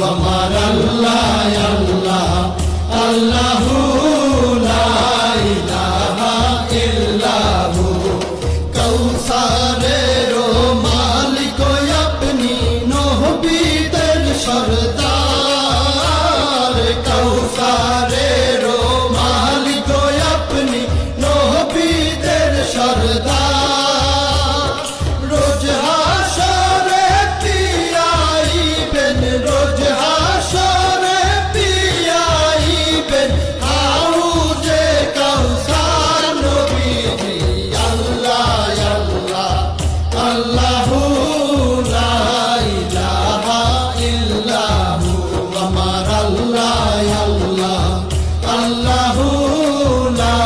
আমার আল্লাহ আল্লাহ আল্লাহু লা ইলাহা ইল্লাহু কৌসারের মালিক আপনি নবীদের সরদার কৌসারের মালিক আপনি নবীদের সরদার রোজ হাসরে পিয়াইবেন রোজ হাসরে পিয়াইবেন হাউজে কাউসার নবীজি আল্লাহ আল্লাহ আল্লাহু লা ইলাহা ইল্লাহু আমার আল্লাহ আল্লাহ আল্লাহু লা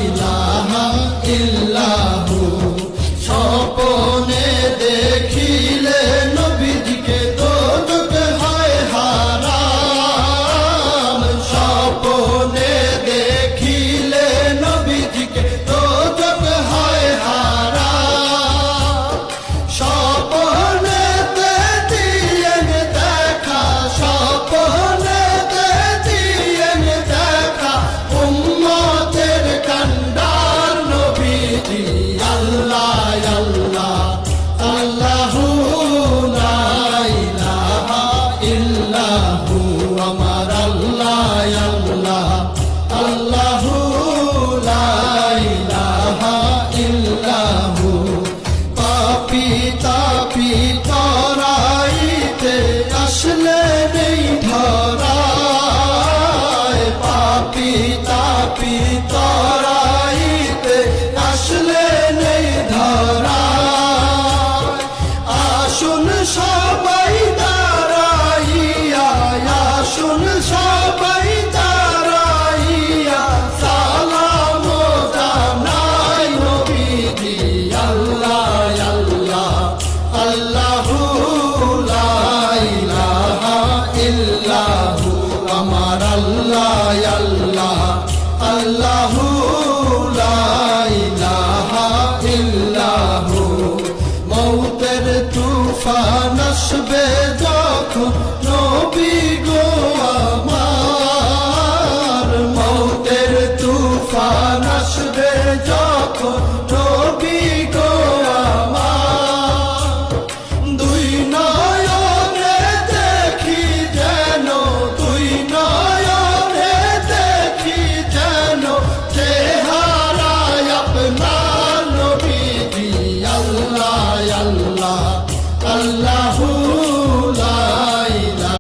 ইলাহা ইল্লাহু স্বপ্নে দেখিলে নবীজিকে দোজখ হয় হারাম স্বপ্নে দেখিলে নবীজিকে দোজখ হয় হারাম স্বপ্নেতে দিয়েন দেখা স্বপ্নেতে দিয়েন দেখা উম্মতের কান্ডার নবীজি আল্লাহ আল্লাহ আল্লাহু লা ইলাহা ইল্লাহু আমার আল্লাহ আল্লাহ আল্লাহু লা ইলাহা ইল্লাহু পাপী তাপী তরাইতে আসলে নেই ধরা